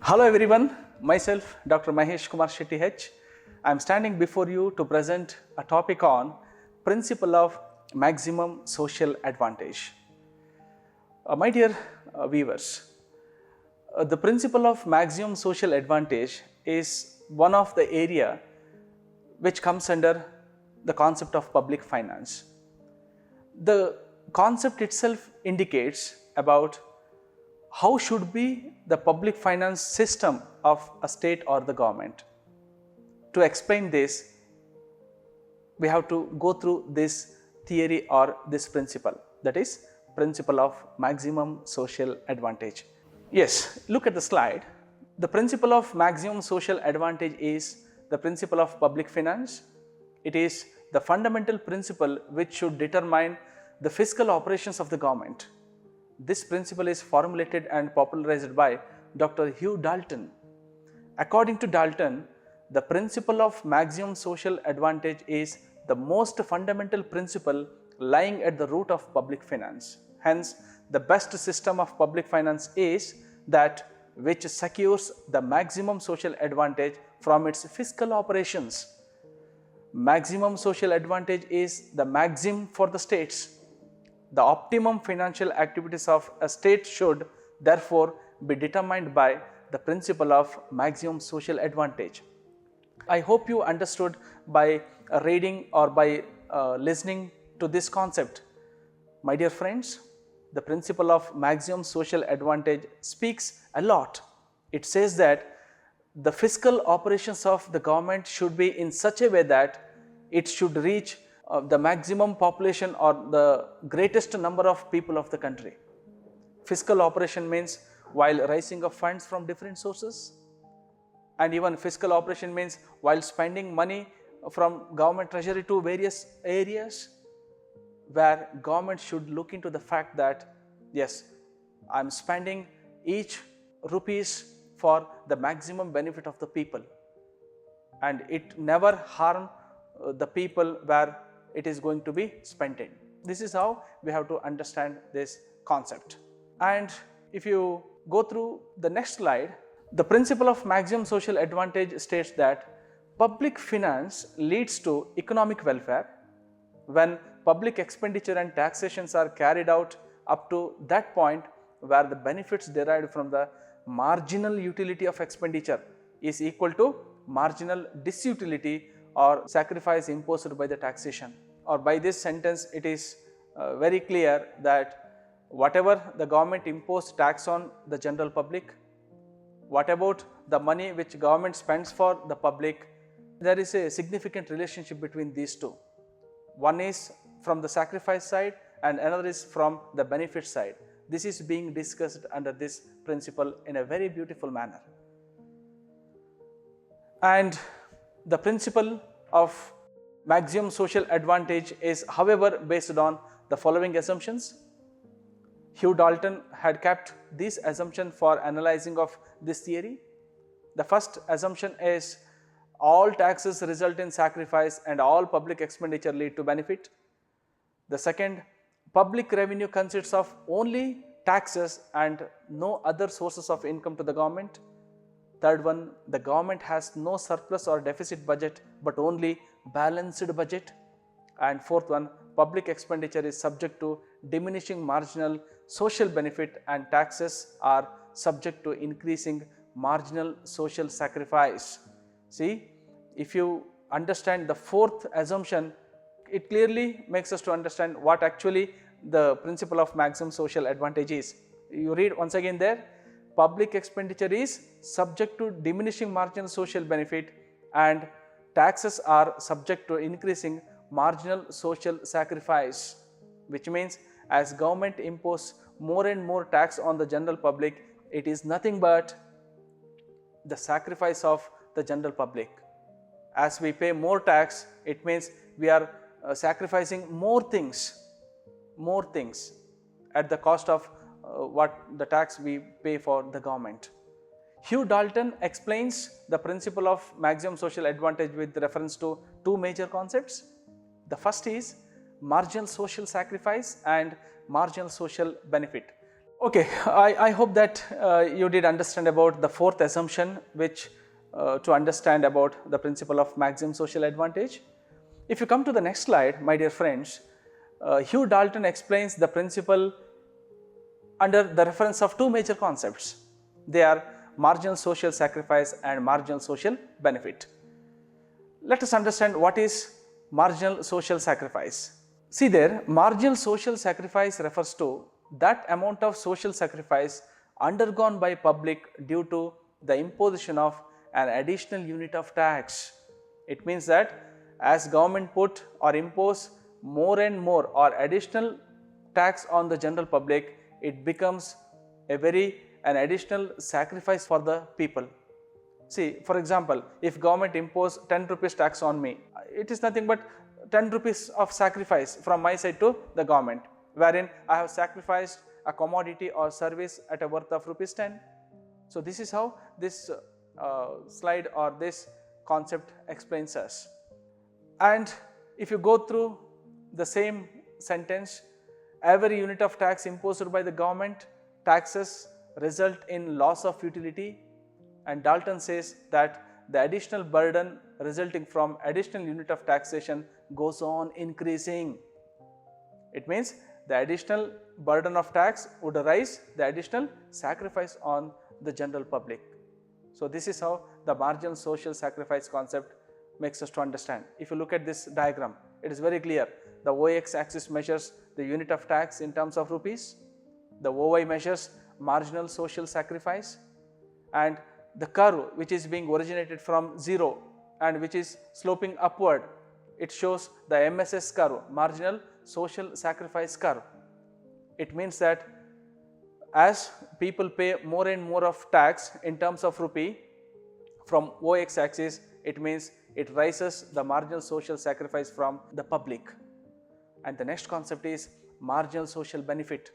Hello everyone, myself Dr. Mahesh Kumar Shetty H. I am standing before you to present a topic on principle of maximum social advantage. My dear viewers, the principle of maximum social advantage is one of the area which comes under the concept of public finance. The concept itself indicates about how should be the public finance system of a state or the government. To explain this, we have to go through this theory or this principle, that is principle of maximum social advantage. Yes, look at the slide. The principle of maximum social advantage is the principle of public finance. It is the fundamental principle which should determine the fiscal operations of the government. This principle is formulated and popularized by Dr. Hugh Dalton. According to Dalton, the principle of maximum social advantage is the most fundamental principle lying at the root of public finance. Hence, the best system of public finance is that which secures the maximum social advantage from its fiscal operations. Maximum social advantage is the maxim for the states. The optimum financial activities of a state should therefore be determined by the principle of maximum social advantage. I hope you understood by reading or by listening to this concept. My dear friends, the principle of maximum social advantage speaks a lot. It says that the fiscal operations of the government should be in such a way that it should reach the maximum population or the greatest number of people of the country. Fiscal operation means while raising of funds from different sources, and even fiscal operation means while spending money from government treasury to various areas, where government should look into the fact that yes, I am spending each rupees for the maximum benefit of the people, and it never harm the people where it is going to be spent in. This is how we have to understand this concept. And if you go through the next slide, the principle of maximum social advantage states that public finance leads to economic welfare when public expenditure and taxations are carried out up to that point where the benefits derived from the marginal utility of expenditure is equal to marginal disutility or sacrifice imposed by the taxation. Or by this sentence, it is very clear that whatever the government imposed tax on the general public, what about the money which government spends for the public, there is a significant relationship between these two. One is from the sacrifice side and another is from the benefit side. This is being discussed under this principle in a very beautiful manner. And the principle of maximum social advantage is, however, based on the following assumptions. Hugh Dalton had kept this assumption for analyzing of this theory. The first assumption is all taxes result in sacrifice and all public expenditure lead to benefit. The second, public revenue consists of only taxes and no other sources of income to the government. Third one, the government has no surplus or deficit budget but only balanced budget. And fourth one, public expenditure is subject to diminishing marginal social benefit and taxes are subject to increasing marginal social sacrifice. See, if you understand the fourth assumption, it clearly makes us to understand what actually the principle of maximum social advantage is. You read once again there, public expenditure is subject to diminishing marginal social benefit and taxes are subject to increasing marginal social sacrifice, which means as government imposes more and more tax on the general public, it is nothing but the sacrifice of the general public. As we pay more tax, it means we are sacrificing more things at the cost of what the tax we pay for the government. Hugh Dalton explains the principle of maximum social advantage with reference to two major concepts. The first is marginal social sacrifice and marginal social benefit. Okay, I hope that you did understand about the fourth assumption, which to understand about the principle of maximum social advantage. If you come to the next slide, my dear friends, Hugh Dalton explains the principle under the reference of two major concepts. They are marginal social sacrifice and marginal social benefit. Let us understand what is marginal social sacrifice. See there, marginal social sacrifice refers to that amount of social sacrifice undergone by public due to the imposition of an additional unit of tax. It means that as government put or impose more and more or additional tax on the general public, it becomes an additional sacrifice for the people. See, for example, if government impose 10 rupees tax on me, it is nothing but 10 rupees of sacrifice from my side to the government, wherein I have sacrificed a commodity or service at a worth of rupees 10. So this is how this slide or this concept explains us. And if you go through the same sentence, every unit of tax imposed by the government, taxes result in loss of utility, and Dalton says that the additional burden resulting from additional unit of taxation goes on increasing. It means the additional burden of tax would arise the additional sacrifice on the general public. So this is how the marginal social sacrifice concept makes us to understand. If you look at this diagram, it is very clear. The OX axis measures the unit of tax in terms of rupees, the OY measures marginal social sacrifice, and the curve which is being originated from 0 and which is sloping upward, it shows the MSS curve, marginal social sacrifice curve. It means that as people pay more and more of tax in terms of rupee from OX axis, it means it rises the marginal social sacrifice from the public. And the next concept is marginal social benefit.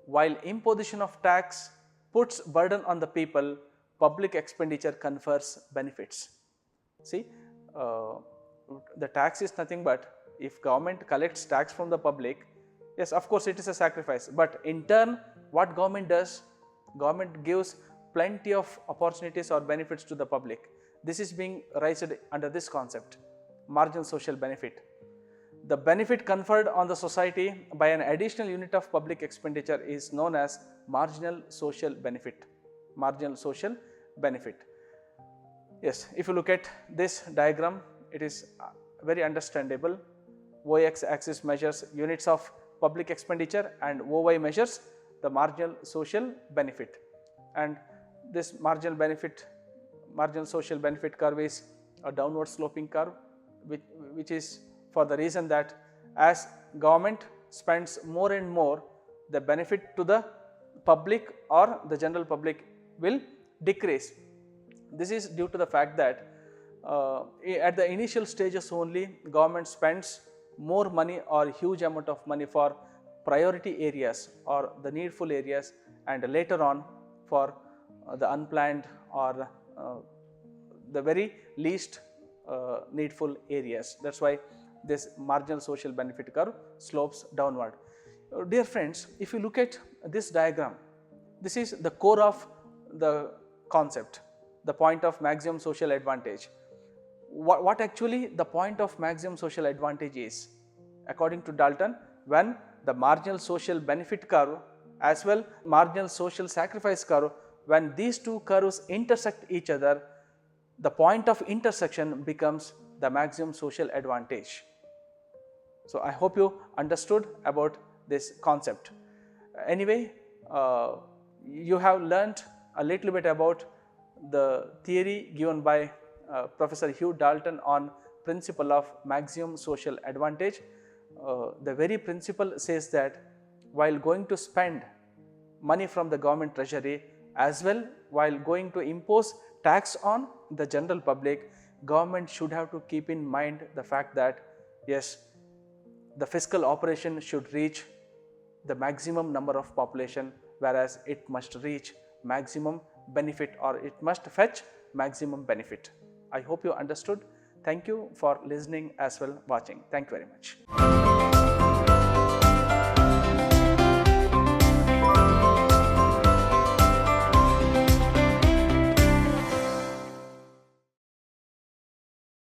While imposition of tax puts burden on the people, public expenditure confers benefits. See, the tax is nothing but if government collects tax from the public, yes, of course it is a sacrifice, but in turn what government does, government gives plenty of opportunities or benefits to the public. This is being raised under this concept, marginal social benefit. The benefit conferred on the society by an additional unit of public expenditure is known as marginal social benefit. Marginal social benefit. Yes, if you look at this diagram, it is very understandable. OX axis measures units of public expenditure and OY measures the marginal social benefit. And this marginal social benefit curve is a downward sloping curve, which is for the reason that as government spends more and more, the benefit to the public or the general public will decrease. This is due to the fact that at the initial stages only, government spends more money or huge amount of money for priority areas or the needful areas, and later on for the unplanned or the very least needful areas. That is why this marginal social benefit curve slopes downward. Dear friends, if you look at this diagram, this is the core of the concept, the point of maximum social advantage. What actually the point of maximum social advantage is? According to Dalton, when the marginal social benefit curve as well marginal social sacrifice curve, when these two curves intersect each other, the point of intersection becomes the maximum social advantage. So I hope you understood about this concept. Anyway, you have learnt a little bit about the theory given by Professor Hugh Dalton on principle of maximum social advantage. The very principle says that while going to spend money from the government treasury, as well while going to impose tax on the general public, government should have to keep in mind the fact that yes, the fiscal operation should reach the maximum number of population, whereas it must reach maximum benefit or it must fetch maximum benefit. I hope you understood. Thank you for listening as well watching. Thank you very much.